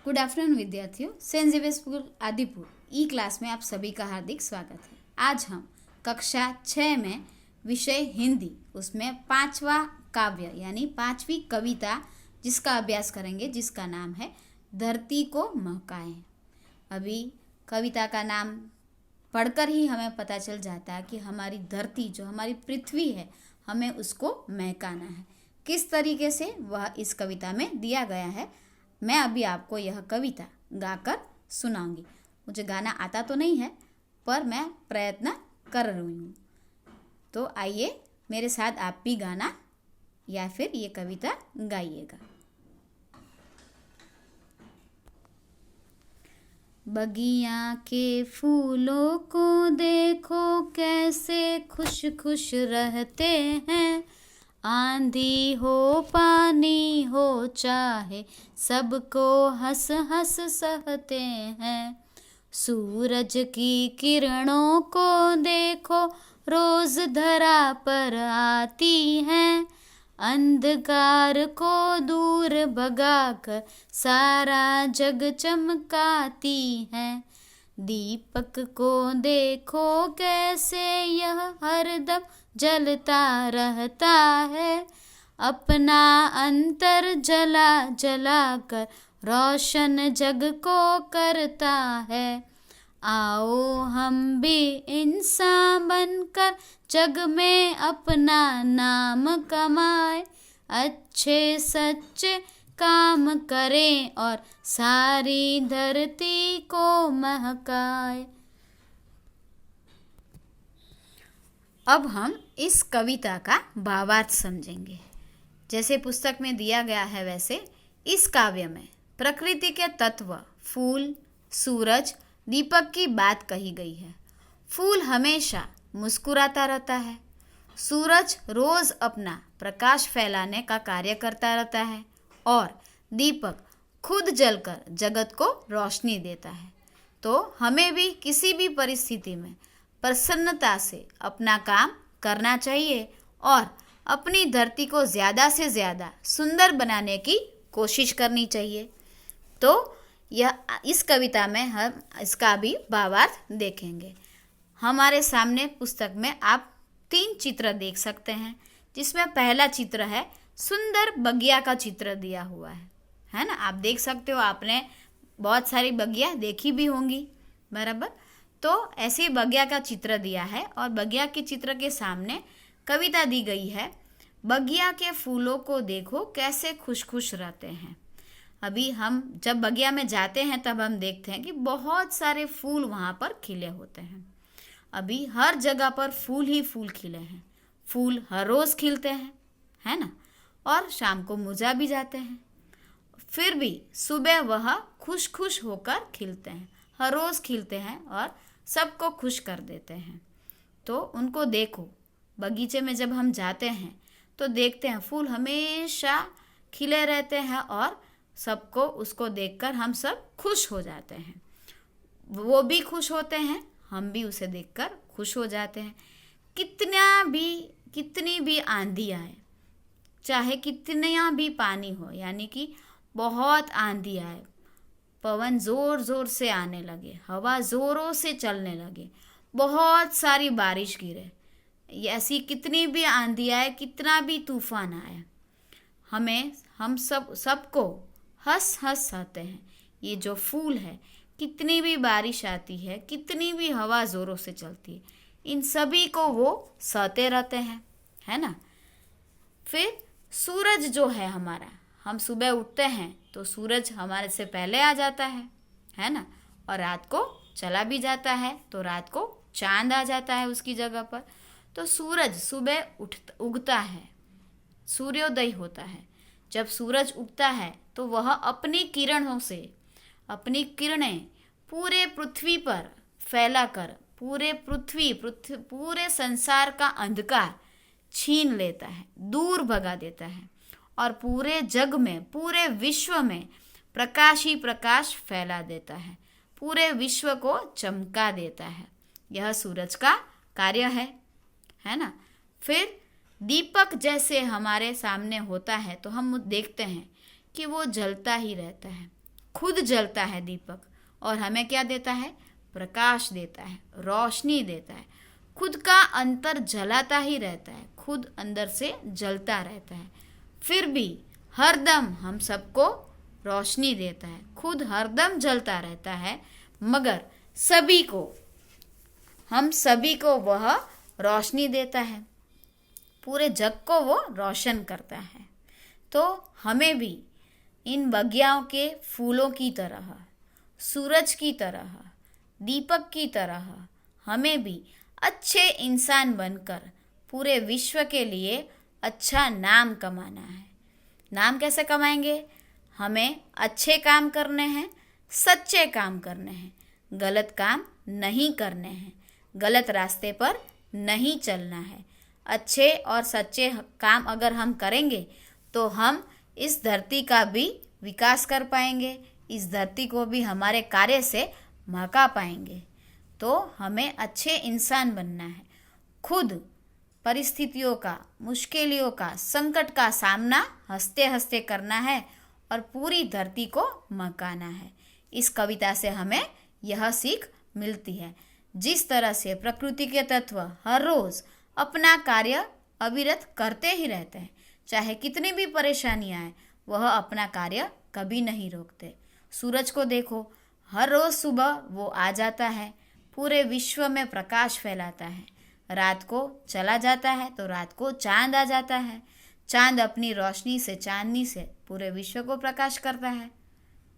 Good afternoon विद्यार्थियों। Saint Xavier school Adipur ई class में आप सभी का हार्दिक स्वागत है। आज हम कक्षा 6 में विषय हिंदी उसमें 5वां काव्य यानी 5वीं कविता जिसका अभ्यास करेंगे, जिसका नाम है धरती को महकाए। अभी कविता का नाम पढ़कर ही हमें पता चल जाता है कि हमारी धरती जो हमारी पृथ्वी है, हमें उसको महकाना है। किस तरीके से वह इस कविता में दिया गया है, मैं अभी आपको यह कविता गाकर सुनाऊंगी। मुझे गाना आता तो नहीं है, पर मैं प्रयत्न कर रही हूँ। तो आइए मेरे साथ आप भी गाना या फिर ये कविता गाइएगा। बगिया के फूलों को देखो कैसे खुश खुश रहते हैं। आंधी हो पानी हो चाहे सबको हंस हंस सहते हैं। सूरज की किरणों को देखो रोज धरा पर आती हैं। अंधकार को दूर भगाकर सारा जग चमकाती हैं। दीपक को देखो कैसे यह हरदम जलता रहता है। अपना अंतर जला जला कर रोशन जग को करता है। आओ हम भी इंसान बनकर जग में अपना नाम कमाए। अच्छे सच्चे काम करें और सारी धरती को महकाए। अब हम इस कविता का भावार्थ समझेंगे। जैसे पुस्तक में दिया गया है वैसे इस काव्य में प्रकृति के तत्व फूल, सूरज, दीपक की बात कही गई है। फूल हमेशा मुस्कुराता रहता है। सूरज रोज अपना प्रकाश फैलाने का कार्य करता रहता है और दीपक खुद जलकर जगत को रोशनी देता है। तो हमें भी किसी भी परिस्थिति में प्रसन्नता से अपना काम करना चाहिए और अपनी धरती को ज़्यादा से ज़्यादा सुंदर बनाने की कोशिश करनी चाहिए। तो यह इस कविता में हम इसका भी भावार्थ देखेंगे। हमारे सामने पुस्तक में आप 3 चित्र देख सकते हैं, जिसमें पहला चित्र है सुंदर बगिया का चित्र दिया हुआ है ना। आप देख सकते हो, आपने बहुत सारी बगिया देखी भी होंगी, बराबर। तो ऐसे बगिया का चित्र दिया है और बगिया के चित्र के सामने कविता दी गई है। बगिया के फूलों को देखो कैसे खुश खुश रहते हैं। अभी हम जब बगिया में जाते हैं तब हम देखते हैं कि बहुत सारे फूल वहाँ पर खिले होते हैं। अभी हर जगह पर फूल ही फूल खिले हैं। फूल हर रोज़ खिलते हैं, है ना, और शाम को मुरझा भी जाते हैं। फिर भी सुबह वह खुश खुश होकर खिलते हैं, हर रोज़ खिलते हैं और सबको खुश कर देते हैं। तो उनको देखो, बगीचे में जब हम जाते हैं तो देखते हैं फूल हमेशा खिले रहते हैं और सबको उसको देखकर हम सब खुश हो जाते हैं। वो भी खुश होते हैं, हम भी उसे देखकर खुश हो जाते हैं। कितनी भी आंधी आए, चाहे कितना भी पानी हो, यानी कि बहुत आंधी आए, पवन ज़ोर ज़ोर से आने लगे, हवा ज़ोरों से चलने लगे, बहुत सारी बारिश गिरे, ऐसी कितनी भी आंधी आए, कितना भी तूफान आए, हम सबको हंस हंस सहते हैं। ये जो फूल है, कितनी भी बारिश आती है, कितनी भी हवा ज़ोरों से चलती है, इन सभी को वो सहते रहते हैं, है ना। फिर सूरज जो है हमारा, हम सुबह उठते हैं तो सूरज हमारे से पहले आ जाता है ना, और रात को चला भी जाता है, तो रात को चांद आ जाता है उसकी जगह पर। तो सूरज सुबह उगता है, सूर्योदय होता है। जब सूरज उगता है तो वह अपनी किरणों से, अपनी किरणें पूरे पृथ्वी पर फैलाकर पूरे संसार का अंधकार छीन लेता है, दूर भगा देता है और पूरे जग में, पूरे विश्व में प्रकाश ही प्रकाश फैला देता है, पूरे विश्व को चमका देता है। यह सूरज का कार्य है ना। फिर दीपक जैसे हमारे सामने होता है तो हम देखते हैं कि वो जलता ही रहता है, खुद जलता है दीपक और हमें क्या देता है? प्रकाश देता है, रोशनी देता है। खुद का अंतर जलाता ही रहता है, खुद अंदर से जलता रहता है, फिर भी हरदम हम सबको रोशनी देता है। खुद हरदम जलता रहता है, मगर हम सभी को वह रोशनी देता है, पूरे जग को वो रोशन करता है। तो हमें भी इन बगियाओं के फूलों की तरह, सूरज की तरह, दीपक की तरह हमें भी अच्छे इंसान बनकर पूरे विश्व के लिए अच्छा नाम कमाना है। नाम कैसे कमाएंगे? हमें अच्छे काम करने हैं, सच्चे काम करने हैं, गलत काम नहीं करने हैं, गलत रास्ते पर नहीं चलना है। अच्छे और सच्चे काम अगर हम करेंगे तो हम इस धरती का भी विकास कर पाएंगे, इस धरती को भी हमारे कार्य से महका पाएंगे। तो हमें अच्छे इंसान बनना है, खुद परिस्थितियों का, मुश्किलों का, संकट का सामना हंसते हंसते करना है और पूरी धरती को महकाना है। इस कविता से हमें यह सीख मिलती है। जिस तरह से प्रकृति के तत्व हर रोज अपना कार्य अविरत करते ही रहते हैं, चाहे कितनी भी परेशानियां आए, वह अपना कार्य कभी नहीं रोकते। सूरज को देखो, हर रोज सुबह वो आ जाता है, पूरे विश्व में प्रकाश फैलाता है। रात को चला जाता है तो रात को चांद आ जाता है। चांद अपनी रोशनी से, चांदनी से पूरे विश्व को प्रकाश करता है,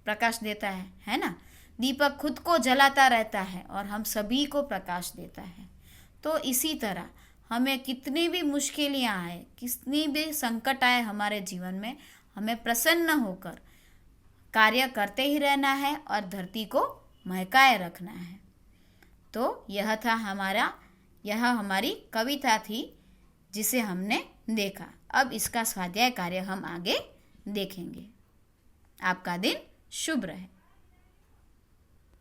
प्रकाश देता है ना। दीपक खुद को जलाता रहता है और हम सभी को प्रकाश देता है। तो इसी तरह हमें कितनी भी मुश्किलें आए, कितनी भी संकट आए हमारे जीवन में, हमें प्रसन्न होकर कार्य करते ही रहना है और धरती को महकाए रखना है। तो यह हमारी कविता थी जिसे हमने देखा। अब इसका स्वाध्याय कार्य हम आगे देखेंगे। आपका दिन शुभ रहे।